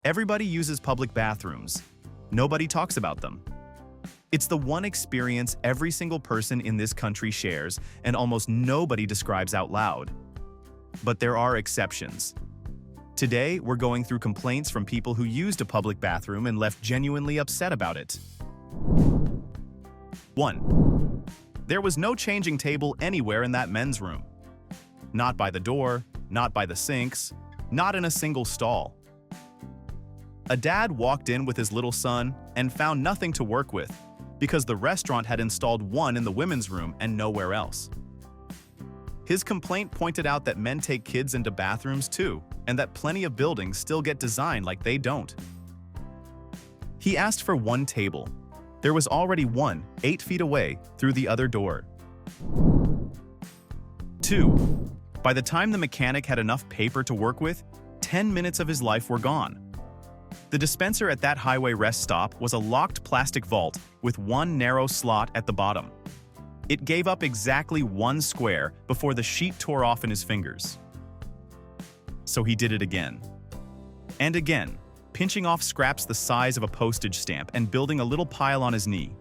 Everybody uses public bathrooms. Nobody talks about them. It's the one experience every single person in this country shares and almost nobody describes out loud. But there are exceptions. Today, we're going through complaints from people who used a public bathroom and left genuinely upset about it. 1. There was no changing table anywhere in that men's room. Not by the door, not by the sinks, not in a single stall. A dad walked in with his little son and found nothing to work with because the restaurant had installed one in the women's room and nowhere else. His complaint pointed out that men take kids into bathrooms too, and that plenty of buildings still get designed like they don't. He asked for one table. There was already one 8 feet away through the other door. 2. By the time the mechanic had enough paper to work with, 10 minutes of his life were gone. The dispenser at that highway rest stop was a locked plastic vault with one narrow slot at the bottom. It gave up exactly 1 square before the sheet tore off in his fingers. So he did it again. And again, pinching off scraps the size of a postage stamp and building a little pile on his knee.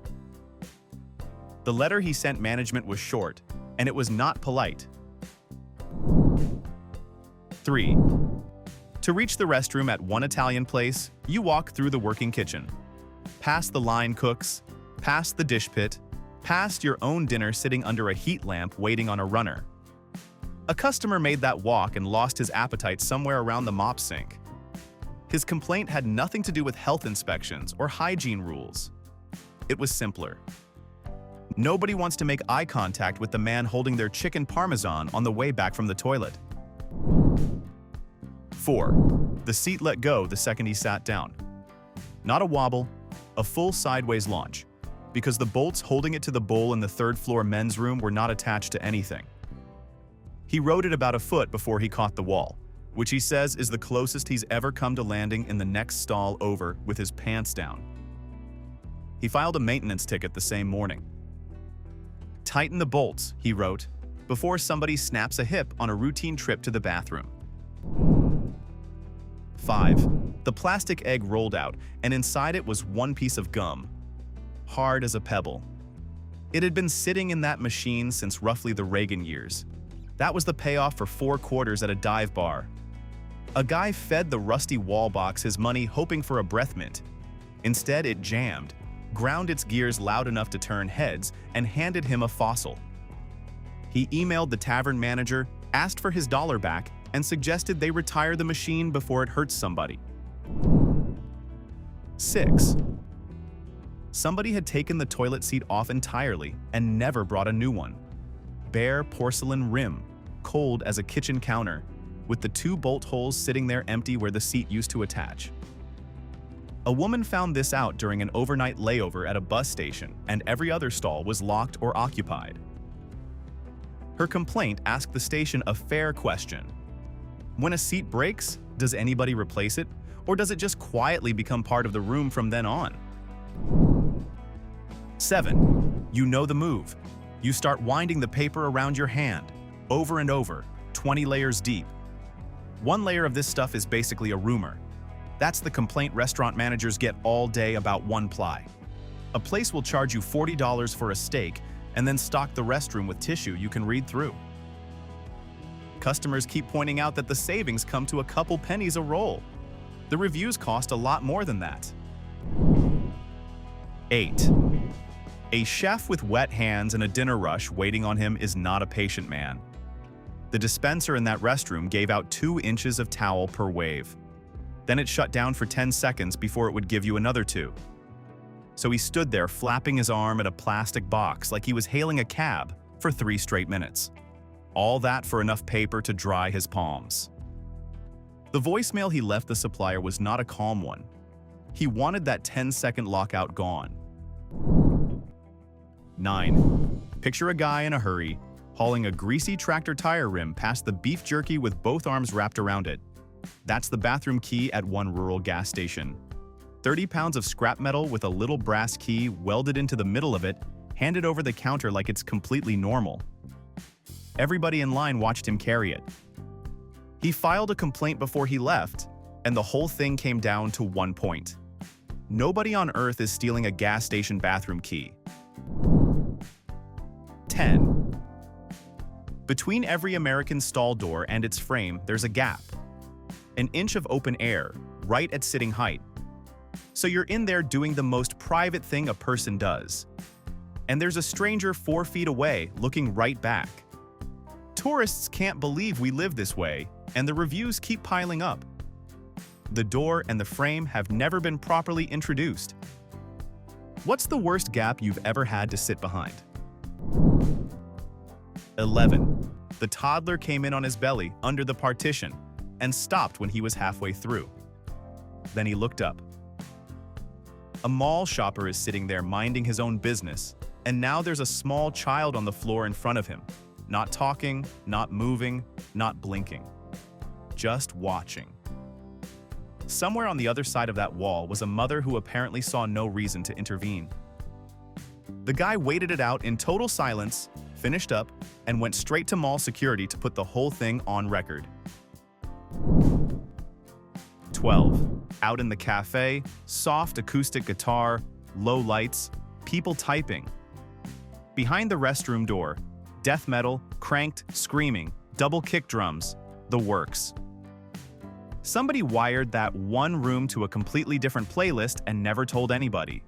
The letter he sent management was short, and it was not polite. 3. To reach the restroom at one Italian place, you walk through the working kitchen, past the line cooks, past the dish pit, past your own dinner sitting under a heat lamp waiting on a runner. A customer made that walk and lost his appetite somewhere around the mop sink. His complaint had nothing to do with health inspections or hygiene rules. It was simpler. Nobody wants to make eye contact with the man holding their chicken parmesan on the way back from the toilet. 4. The seat let go the second he sat down. Not a wobble, a full sideways launch, because the bolts holding it to the bowl in the third-floor men's room were not attached to anything. He rode it about a foot before he caught the wall, which he says is the closest he's ever come to landing in the next stall over with his pants down. He filed a maintenance ticket the same morning. Tighten the bolts, he wrote, before somebody snaps a hip on a routine trip to the bathroom. 5. The plastic egg rolled out, and inside it was one piece of gum, hard as a pebble. It had been sitting in that machine since roughly the Reagan years. That was the payoff for 4 quarters at a dive bar. A guy fed the rusty wall box his money hoping for a breath mint. Instead, it jammed, ground its gears loud enough to turn heads, and handed him a fossil. He emailed the tavern manager, asked for his dollar back, and suggested they retire the machine before it hurts somebody. 6. Somebody had taken the toilet seat off entirely and never brought a new one. Bare porcelain rim, cold as a kitchen counter, with the 2 bolt holes sitting there empty where the seat used to attach. A woman found this out during an overnight layover at a bus station, and every other stall was locked or occupied. Her complaint asked the station a fair question. When a seat breaks, does anybody replace it, or does it just quietly become part of the room from then on? 7. You know the move. You start winding the paper around your hand, over and over, 20 layers deep. One layer of this stuff is basically a rumor. That's the complaint restaurant managers get all day about one ply. A place will charge you $40 for a steak and then stock the restroom with tissue you can read through. Customers keep pointing out that the savings come to a couple pennies a roll. The reviews cost a lot more than that. 8. A chef with wet hands and a dinner rush waiting on him is not a patient man. The dispenser in that restroom gave out 2 inches of towel per wave. Then it shut down for 10 seconds before it would give you another 2. So he stood there flapping his arm at a plastic box like he was hailing a cab for 3 straight minutes. All that for enough paper to dry his palms. The voicemail he left the supplier was not a calm one. He wanted that 10-second lockout gone. 9. Picture a guy in a hurry, hauling a greasy tractor tire rim past the beef jerky with both arms wrapped around it. That's the bathroom key at one rural gas station. 30 pounds of scrap metal with a little brass key welded into the middle of it, handed over the counter like it's completely normal. Everybody in line watched him carry it. He filed a complaint before he left, and the whole thing came down to one point. Nobody on earth is stealing a gas station bathroom key. 10. Between every American stall door and its frame, there's a gap. An inch of open air, right at sitting height. So you're in there doing the most private thing a person does. And there's a stranger 4 feet away looking right back. Tourists can't believe we live this way, and the reviews keep piling up. The door and the frame have never been properly introduced. What's the worst gap you've ever had to sit behind? 11. The toddler came in on his belly under the partition and stopped when he was halfway through. Then he looked up. A mall shopper is sitting there minding his own business, and now there's a small child on the floor in front of him, not talking, not moving, not blinking, just watching. Somewhere on the other side of that wall was a mother who apparently saw no reason to intervene. The guy waited it out in total silence, finished up, and went straight to mall security to put the whole thing on record. 12. Out in the cafe, soft acoustic guitar, low lights, people typing. Behind the restroom door, death metal, cranked, screaming, double kick drums, the works. Somebody wired that one room to a completely different playlist and never told anybody.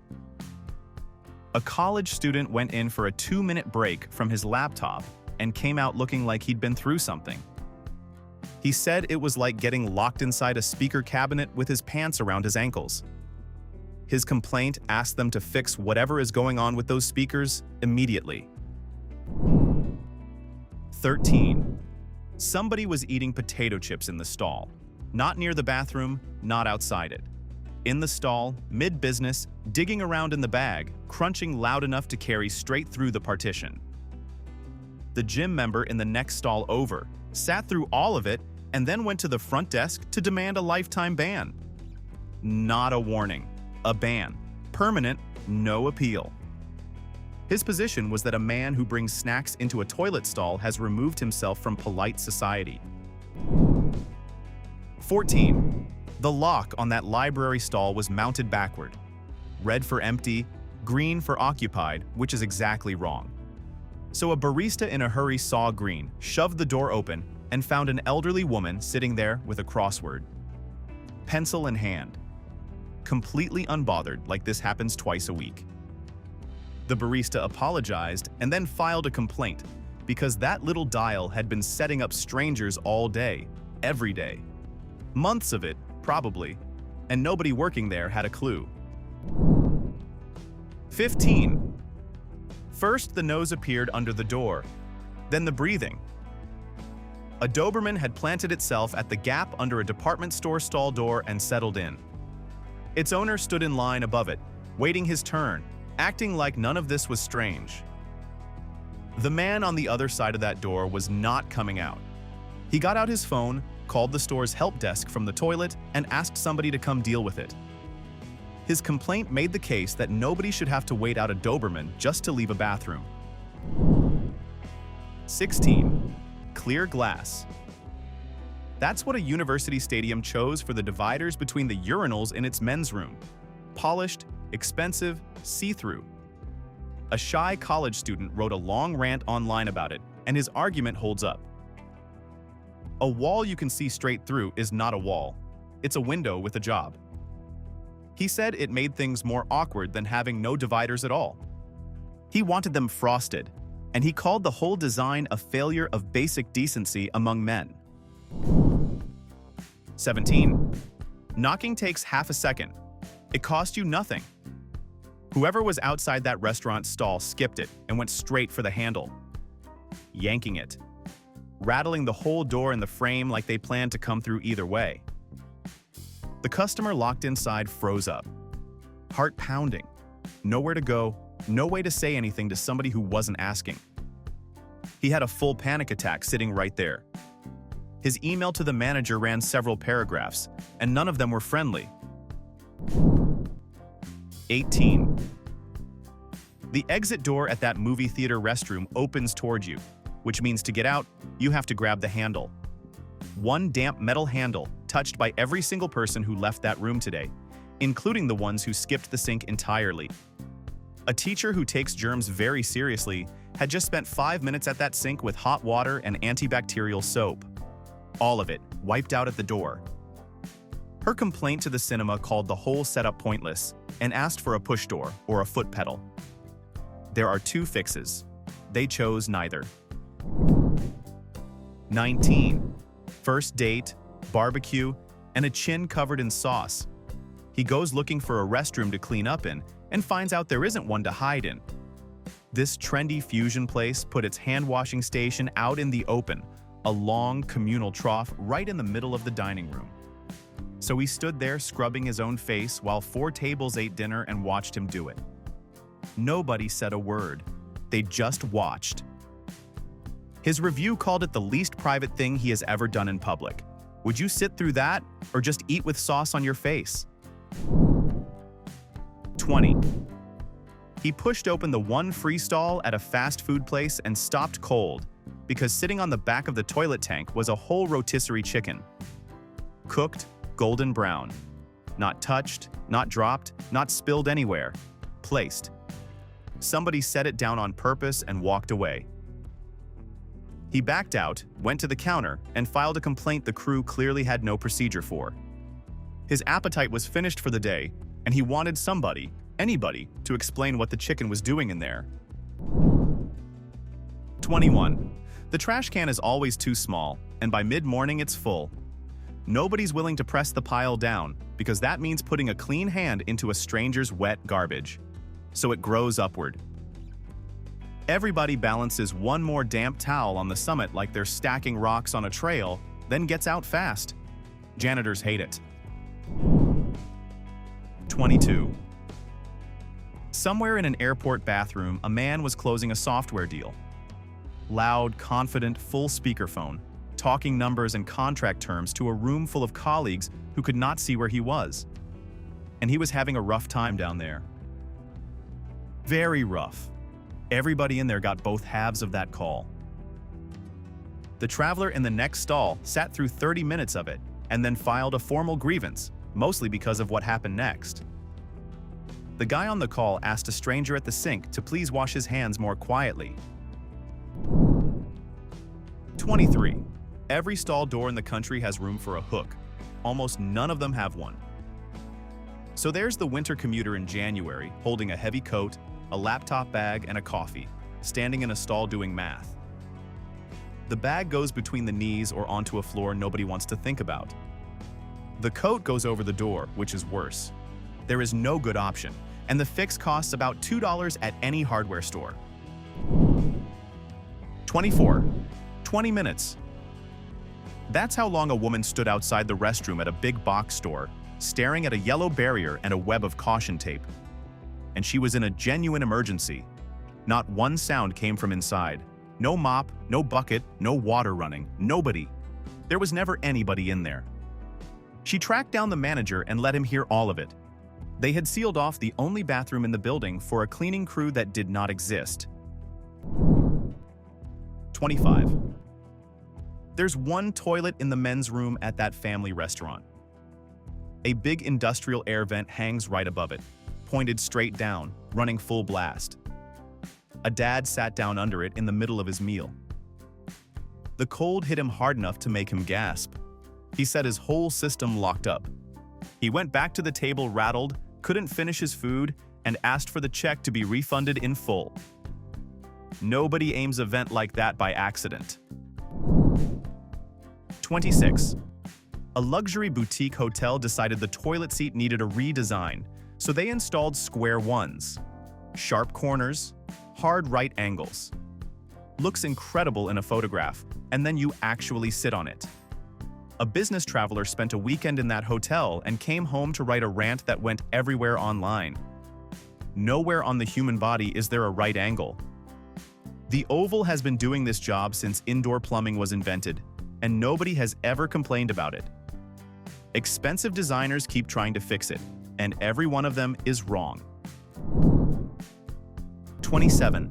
A college student went in for a 2-minute break from his laptop and came out looking like he'd been through something. He said it was like getting locked inside a speaker cabinet with his pants around his ankles. His complaint asked them to fix whatever is going on with those speakers immediately. 13. Somebody was eating potato chips in the stall. Not near the bathroom, not outside it. In the stall, mid-business, digging around in the bag, crunching loud enough to carry straight through the partition. The gym member in the next stall over sat through all of it and then went to the front desk to demand a lifetime ban. Not a warning, a ban. Permanent, no appeal. His position was that a man who brings snacks into a toilet stall has removed himself from polite society. 14. The lock on that library stall was mounted backward. Red for empty, green for occupied, which is exactly wrong. So a barista in a hurry saw green, shoved the door open, and found an elderly woman sitting there with a crossword. Pencil in hand. Completely unbothered, like this happens twice a week. The barista apologized and then filed a complaint because that little dial had been setting up strangers all day, every day. Months of it, probably, and nobody working there had a clue. 15. First, the nose appeared under the door, then the breathing. A Doberman had planted itself at the gap under a department store stall door and settled in. Its owner stood in line above it, waiting his turn, acting like none of this was strange. The man on the other side of that door was not coming out. He got out his phone, called the store's help desk from the toilet, and asked somebody to come deal with it. His complaint made the case that nobody should have to wait out a Doberman just to leave a bathroom. 16. Clear glass. That's what a university stadium chose for the dividers between the urinals in its men's room. Polished, expensive, see-through. A shy college student wrote a long rant online about it, and his argument holds up. A wall you can see straight through is not a wall. It's a window with a job. He said it made things more awkward than having no dividers at all. He wanted them frosted, and he called the whole design a failure of basic decency among men. 17. Knocking takes half a second. It cost you nothing. Whoever was outside that restaurant stall skipped it and went straight for the handle, yanking it, rattling the whole door in the frame like they planned to come through either way. The customer locked inside froze up, heart pounding, nowhere to go, no way to say anything to somebody who wasn't asking. He had a full panic attack sitting right there. His email to the manager ran several paragraphs, and none of them were friendly. 18. The exit door at that movie theater restroom opens toward you, which means to get out, you have to grab the handle. One damp metal handle, touched by every single person who left that room today, including the ones who skipped the sink entirely. A teacher who takes germs very seriously had just spent 5 minutes at that sink with hot water and antibacterial soap. All of it wiped out at the door. Her complaint to the cinema called the whole setup pointless and asked for a push door or a foot pedal. There are 2 fixes. They chose neither. 19. First date, barbecue, and a chin covered in sauce. He goes looking for a restroom to clean up in and finds out there isn't one to hide in. This trendy fusion place put its hand-washing station out in the open, a long communal trough right in the middle of the dining room. So he stood there scrubbing his own face while 4 tables ate dinner and watched him do it. Nobody said a word. They just watched. His review called it the least private thing he has ever done in public. Would you sit through that or just eat with sauce on your face? 20. He pushed open the one free stall at a fast food place and stopped cold because sitting on the back of the toilet tank was a whole rotisserie chicken. Cooked, golden brown. Not touched, not dropped, not spilled anywhere. Placed. Somebody set it down on purpose and walked away. He backed out, went to the counter, and filed a complaint the crew clearly had no procedure for. His appetite was finished for the day, and he wanted somebody, anybody, to explain what the chicken was doing in there. 21. The trash can is always too small, and by mid-morning it's full. Nobody's willing to press the pile down, because that means putting a clean hand into a stranger's wet garbage. So it grows upward. Everybody balances one more damp towel on the summit like they're stacking rocks on a trail, then gets out fast. Janitors hate it. 22. Somewhere in an airport bathroom, a man was closing a software deal. Loud, confident, full speakerphone, talking numbers and contract terms to a room full of colleagues who could not see where he was. And he was having a rough time down there. Very rough. Everybody in there got both halves of that call. The traveler in the next stall sat through 30 minutes of it and then filed a formal grievance, mostly because of what happened next. The guy on the call asked a stranger at the sink to please wash his hands more quietly. 23. Every stall door in the country has room for a hook. Almost none of them have one. So there's the winter commuter in January holding a heavy coat, a laptop bag, and a coffee, standing in a stall doing math. The bag goes between the knees or onto a floor nobody wants to think about. The coat goes over the door, which is worse. There is no good option, and the fix costs about $2 at any hardware store. 24. 20 minutes. That's how long a woman stood outside the restroom at a big box store, staring at a yellow barrier and a web of caution tape. And she was in a genuine emergency. Not one sound came from inside. No mop, no bucket, no water running, nobody. There was never anybody in there. She tracked down the manager and let him hear all of it. They had sealed off the only bathroom in the building for a cleaning crew that did not exist. 25. There's one toilet in the men's room at that family restaurant. A big industrial air vent hangs right above it, pointed straight down, running full blast. A dad sat down under it in the middle of his meal. The cold hit him hard enough to make him gasp. He said his whole system locked up. He went back to the table rattled, couldn't finish his food, and asked for the check to be refunded in full. Nobody aims a vent like that by accident. 26. A luxury boutique hotel decided the toilet seat needed a redesign, so they installed square ones. Sharp corners, hard right angles. Looks incredible in a photograph, and then you actually sit on it. A business traveler spent a weekend in that hotel and came home to write a rant that went everywhere online. Nowhere on the human body is there a right angle. The oval has been doing this job since indoor plumbing was invented, and nobody has ever complained about it. Expensive designers keep trying to fix it, and every one of them is wrong. 27.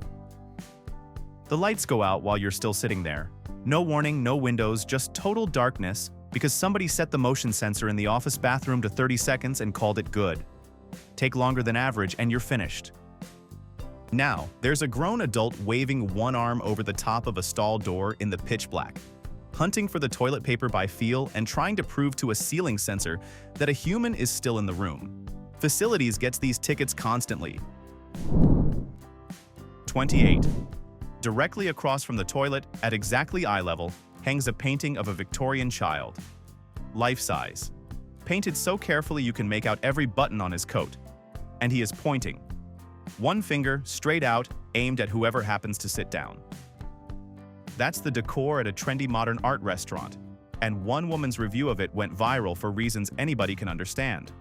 The lights go out while you're still sitting there. No warning, no windows, just total darkness, because somebody set the motion sensor in the office bathroom to 30 seconds and called it good. Take longer than average and you're finished. Now, there's a grown adult waving one arm over the top of a stall door in the pitch black, hunting for the toilet paper by feel and trying to prove to a ceiling sensor that a human is still in the room. Facilities gets these tickets constantly. 28. Directly across from the toilet, at exactly eye level, hangs a painting of a Victorian child. Life-size. Painted so carefully you can make out every button on his coat. And he is pointing. One finger, straight out, aimed at whoever happens to sit down. That's the decor at a trendy modern art restaurant, and one woman's review of it went viral for reasons anybody can understand.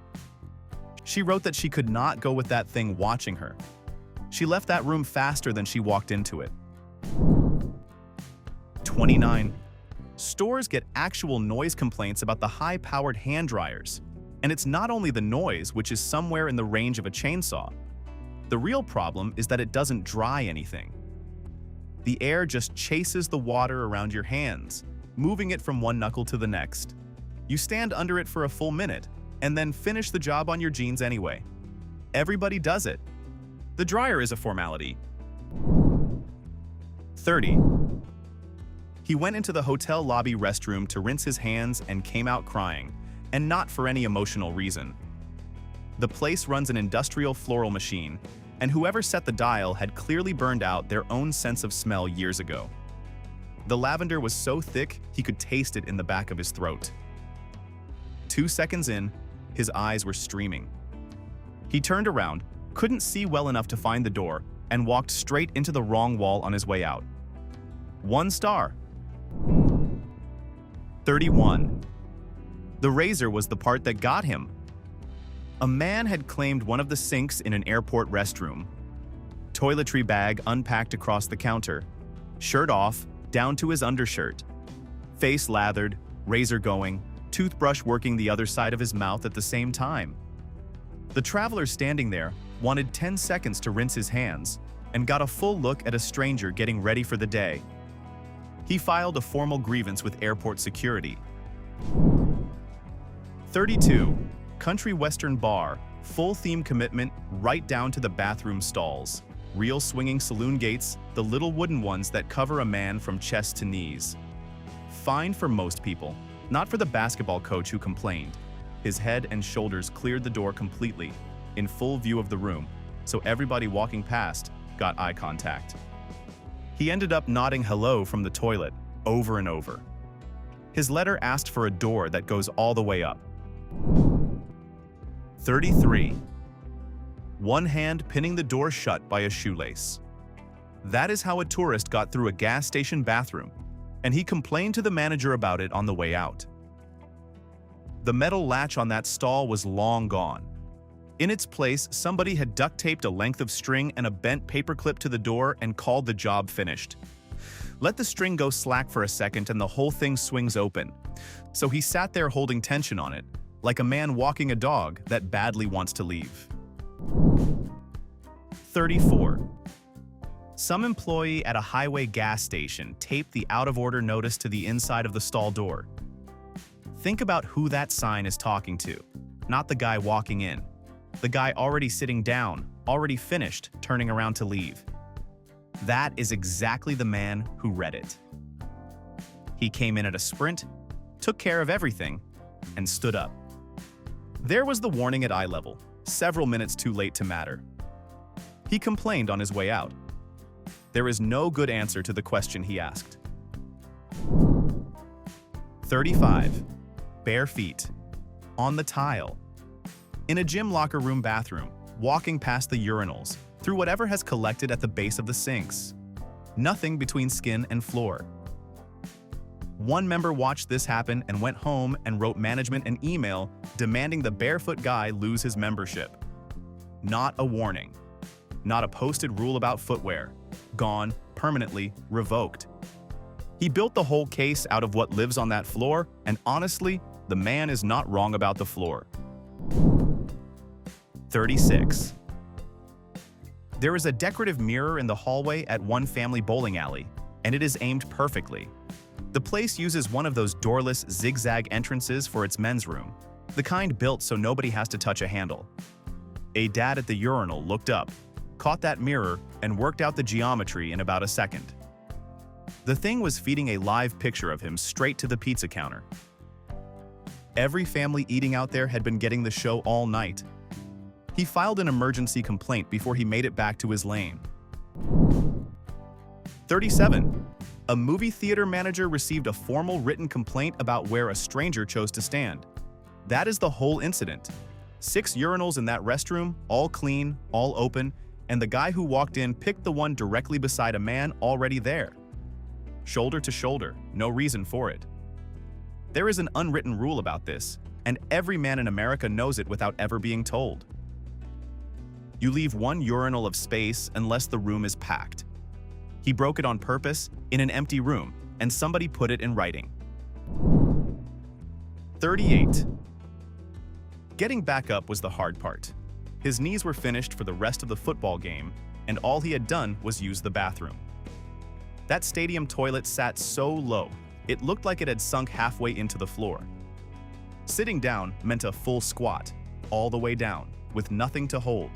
She wrote that she could not go with that thing watching her. She left that room faster than she walked into it. 29. Stores get actual noise complaints about the high-powered hand dryers. And it's not only the noise, which is somewhere in the range of a chainsaw. The real problem is that it doesn't dry anything. The air just chases the water around your hands, moving it from one knuckle to the next. You stand under it for a full minute, and then finish the job on your jeans anyway. Everybody does it. The dryer is a formality. 30. He went into the hotel lobby restroom to rinse his hands and came out crying, and not for any emotional reason. The place runs an industrial floral machine, and whoever set the dial had clearly burned out their own sense of smell years ago. The lavender was so thick he could taste it in the back of his throat. 2 seconds in, his eyes were streaming. He turned around, couldn't see well enough to find the door, and walked straight into the wrong wall on his way out. 1 star. 31. The razor was the part that got him. A man had claimed one of the sinks in an airport restroom. Toiletry bag unpacked across the counter. Shirt off, down to his undershirt. Face lathered, razor going, toothbrush working the other side of his mouth at the same time. The traveler standing there wanted 10 seconds to rinse his hands and got a full look at a stranger getting ready for the day. He filed a formal grievance with airport security. 32. Country Western bar, full theme commitment right down to the bathroom stalls. Real swinging saloon gates, the little wooden ones that cover a man from chest to knees. Fine for most people, not for the basketball coach who complained. His head and shoulders cleared the door completely, in full view of the room, so everybody walking past got eye contact. He ended up nodding hello from the toilet, over and over. His letter asked for a door that goes all the way up. 33. One hand pinning the door shut by a shoelace. That is how a tourist got through a gas station bathroom, and he complained to the manager about it on the way out. The metal latch on that stall was long gone. In its place, somebody had duct taped a length of string and a bent paperclip to the door and called the job finished. Let the string go slack for a second and the whole thing swings open. So he sat there holding tension on it, like a man walking a dog that badly wants to leave. 34. Some employee at a highway gas station taped the out-of-order notice to the inside of the stall door. Think about who that sign is talking to, not the guy walking in. The guy already sitting down, already finished, turning around to leave. That is exactly the man who read it. He came in at a sprint, took care of everything, and stood up. There was the warning at eye level, several minutes too late to matter. He complained on his way out. There is no good answer to the question he asked. 35. Bare feet. On the tile. In a gym locker room bathroom, walking past the urinals, through whatever has collected at the base of the sinks. Nothing between skin and floor. One member watched this happen and went home and wrote management an email demanding the barefoot guy lose his membership. Not a warning. Not a posted rule about footwear. Gone, permanently, revoked. He built the whole case out of what lives on that floor, and honestly, the man is not wrong about the floor. 36. There is a decorative mirror in the hallway at one family bowling alley, and it is aimed perfectly. The place uses one of those doorless zigzag entrances for its men's room, the kind built so nobody has to touch a handle. A dad at the urinal looked up, caught that mirror, and worked out the geometry in about a second. The thing was feeding a live picture of him straight to the pizza counter. Every family eating out there had been getting the show all night. He filed an emergency complaint before he made it back to his lane. 37. A movie theater manager received a formal written complaint about where a stranger chose to stand. That is the whole incident. 6 urinals in that restroom, all clean, all open, and the guy who walked in picked the one directly beside a man already there. Shoulder to shoulder, no reason for it. There is an unwritten rule about this, and every man in America knows it without ever being told. You leave one urinal of space unless the room is packed. He broke it on purpose in an empty room, and somebody put it in writing. 38. Getting back up was the hard part. His knees were finished for the rest of the football game, and all he had done was use the bathroom. That stadium toilet sat so low, it looked like it had sunk halfway into the floor. Sitting down meant a full squat, all the way down, with nothing to hold.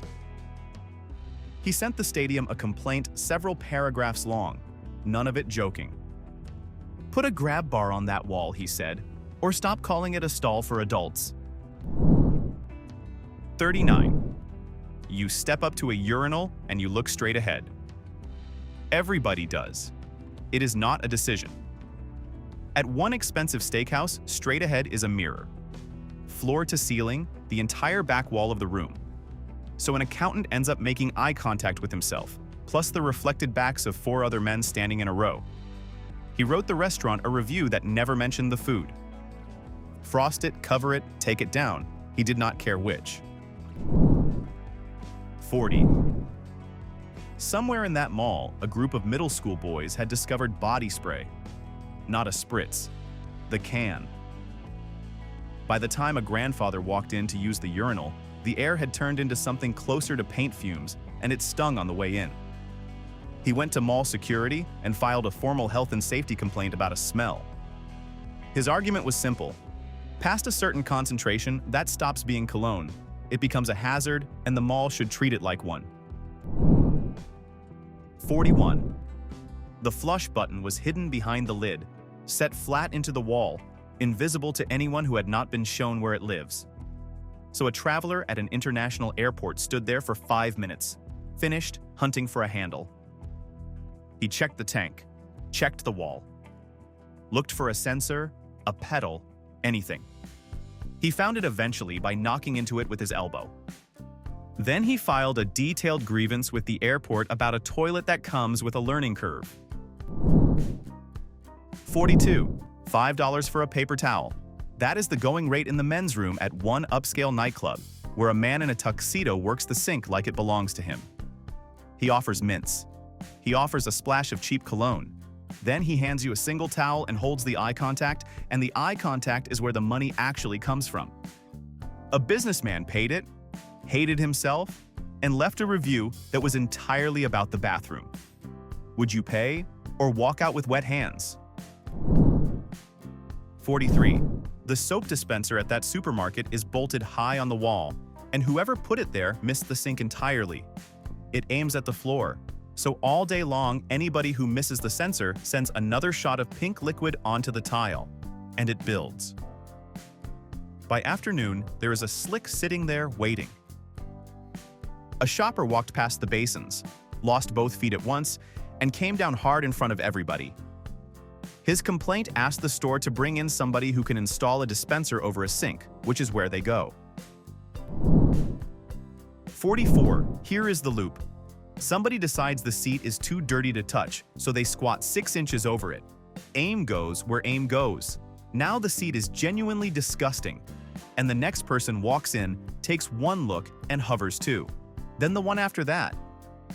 He sent the stadium a complaint several paragraphs long, none of it joking. "Put a grab bar on that wall," he said, "or stop calling it a stall for adults." 39. You step up to a urinal and you look straight ahead. Everybody does. It is not a decision. At one expensive steakhouse, straight ahead is a mirror. Floor to ceiling, the entire back wall of the room. So an accountant ends up making eye contact with himself, plus the reflected backs of 4 other men standing in a row. He wrote the restaurant a review that never mentioned the food. Frost it, cover it, take it down. He did not care which. 40. Somewhere in that mall, a group of middle school boys had discovered body spray. Not a spritz. The can. By the time a grandfather walked in to use the urinal, the air had turned into something closer to paint fumes, and it stung on the way in. He went to mall security and filed a formal health and safety complaint about a smell. His argument was simple. Past a certain concentration, that stops being cologne. It becomes a hazard, and the mall should treat it like one. 41. The flush button was hidden behind the lid, set flat into the wall, invisible to anyone who had not been shown where it lives. So a traveler at an international airport stood there for 5 minutes, finished hunting for a handle. He checked the tank, checked the wall, looked for a sensor, a pedal, anything. He found it eventually by knocking into it with his elbow. Then he filed a detailed grievance with the airport about a toilet that comes with a learning curve. 42. $5 for a paper towel. That is the going rate in the men's room at one upscale nightclub, where a man in a tuxedo works the sink like it belongs to him. He offers mints. He offers a splash of cheap cologne. Then he hands you a single towel and holds the eye contact, and the eye contact is where the money actually comes from. A businessman paid it, hated himself, and left a review that was entirely about the bathroom. Would you pay or walk out with wet hands? 43. The soap dispenser at that supermarket is bolted high on the wall, and whoever put it there missed the sink entirely. It aims at the floor, so all day long anybody who misses the sensor sends another shot of pink liquid onto the tile, and it builds. By afternoon, there is a slick sitting there waiting. A shopper walked past the basins, lost both feet at once, and came down hard in front of everybody. His complaint asked the store to bring in somebody who can install a dispenser over a sink, which is where they go. 44. Here is the loop. Somebody decides the seat is too dirty to touch, so they squat 6 inches over it. Aim goes where aim goes. Now the seat is genuinely disgusting, and the next person walks in, takes one look, and hovers too. Then the one after that.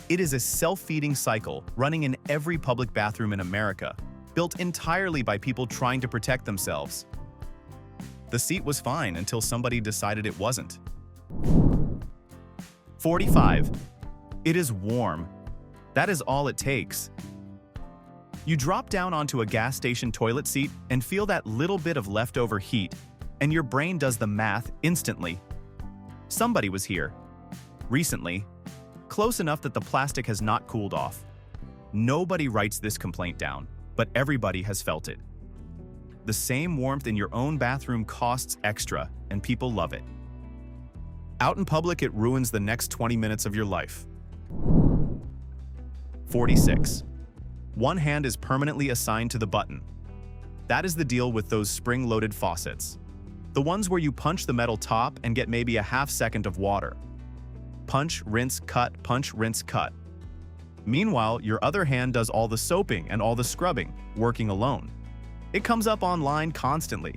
It is a self-feeding cycle running in every public bathroom in America, built entirely by people trying to protect themselves. The seat was fine until somebody decided it wasn't. 45. It is warm. That is all it takes. You drop down onto a gas station toilet seat and feel that little bit of leftover heat, and your brain does the math instantly. Somebody was here. Recently. Close enough that the plastic has not cooled off. Nobody writes this complaint down, but everybody has felt it. The same warmth in your own bathroom costs extra, and people love it. Out in public, it ruins the next 20 minutes of your life. 46. One hand is permanently assigned to the button. That is the deal with those spring-loaded faucets. The ones where you punch the metal top and get maybe a half second of water. Punch, rinse, cut, punch, rinse, cut. Meanwhile, your other hand does all the soaping and all the scrubbing, working alone. It comes up online constantly.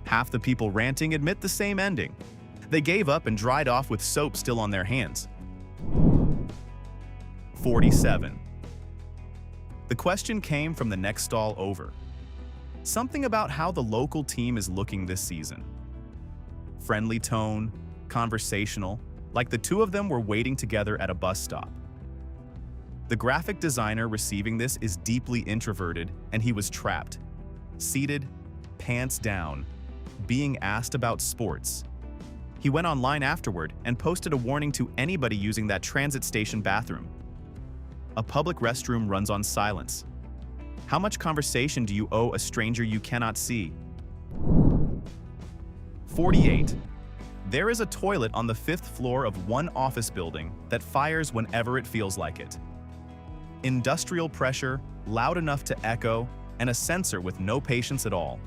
Half the people ranting admit the same ending. They gave up and dried off with soap still on their hands. 47. The question came from the next stall over. Something about how the local team is looking this season. Friendly tone, conversational, like the two of them were waiting together at a bus stop. The graphic designer receiving this is deeply introverted, and he was trapped. Seated, pants down, being asked about sports. He went online afterward and posted a warning to anybody using that transit station bathroom. A public restroom runs on silence. How much conversation do you owe a stranger you cannot see? 48. There is a toilet on the 5th floor of one office building that fires whenever it feels like it. Industrial pressure, loud enough to echo, and a sensor with no patience at all.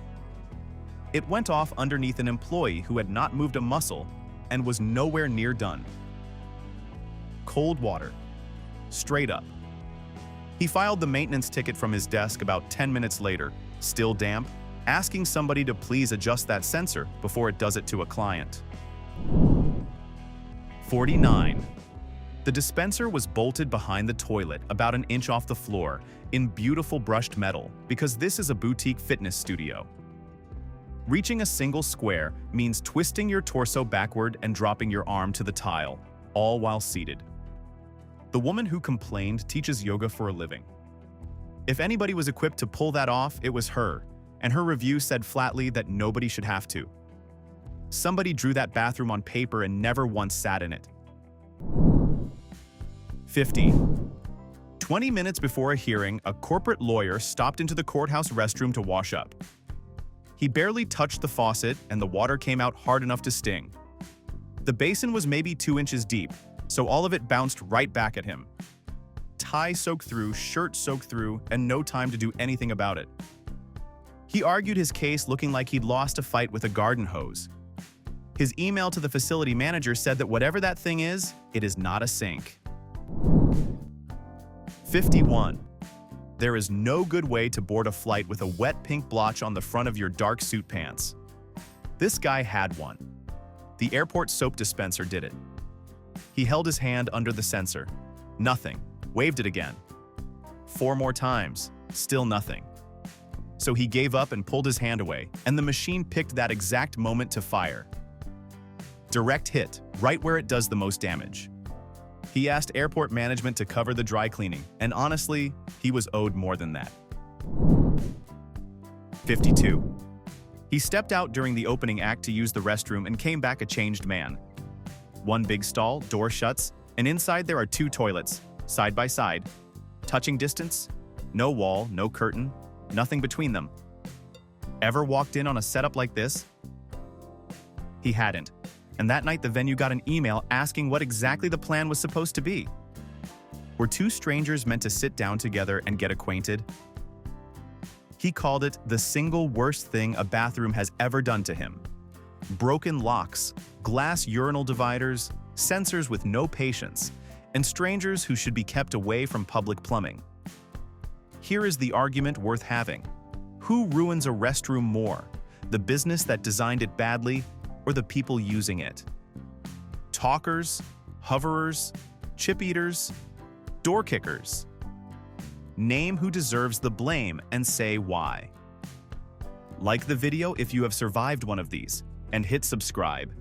It went off underneath an employee who had not moved a muscle and was nowhere near done. Cold water. Straight up. He filed the maintenance ticket from his desk about 10 minutes later, still damp, asking somebody to please adjust that sensor before it does it to a client. 49. The dispenser was bolted behind the toilet about an inch off the floor in beautiful brushed metal because this is a boutique fitness studio. Reaching a single square means twisting your torso backward and dropping your arm to the tile, all while seated. The woman who complained teaches yoga for a living. If anybody was equipped to pull that off, it was her, and her review said flatly that nobody should have to. Somebody drew that bathroom on paper and never once sat in it. 50. 20 minutes before a hearing, a corporate lawyer stopped into the courthouse restroom to wash up. He barely touched the faucet and the water came out hard enough to sting. The basin was maybe 2 inches deep, so all of it bounced right back at him. Tie soaked through, shirt soaked through, and no time to do anything about it. He argued his case looking like he'd lost a fight with a garden hose. His email to the facility manager said that whatever that thing is, it is not a sink. 51. There is no good way to board a flight with a wet pink blotch on the front of your dark suit pants. This guy had one. The airport soap dispenser did it. He held his hand under the sensor. Nothing. Waved it again. 4 more times. Still nothing. So he gave up and pulled his hand away, and the machine picked that exact moment to fire. Direct hit, right where it does the most damage. He asked airport management to cover the dry cleaning, and honestly, he was owed more than that. 52. He stepped out during the opening act to use the restroom and came back a changed man. One big stall, door shuts, and inside there are 2 toilets, side by side. Touching distance, no wall, no curtain, nothing between them. Ever walked in on a setup like this? He hadn't, and that night the venue got an email asking what exactly the plan was supposed to be. Were 2 strangers meant to sit down together and get acquainted? He called it the single worst thing a bathroom has ever done to him. Broken locks, glass urinal dividers, sensors with no patience, and strangers who should be kept away from public plumbing. Here is the argument worth having. Who ruins a restroom more, the business that designed it badly or the people using it? Talkers, hoverers, chip eaters, door kickers. Name who deserves the blame and say why. Like the video if you have survived one of these, and hit subscribe.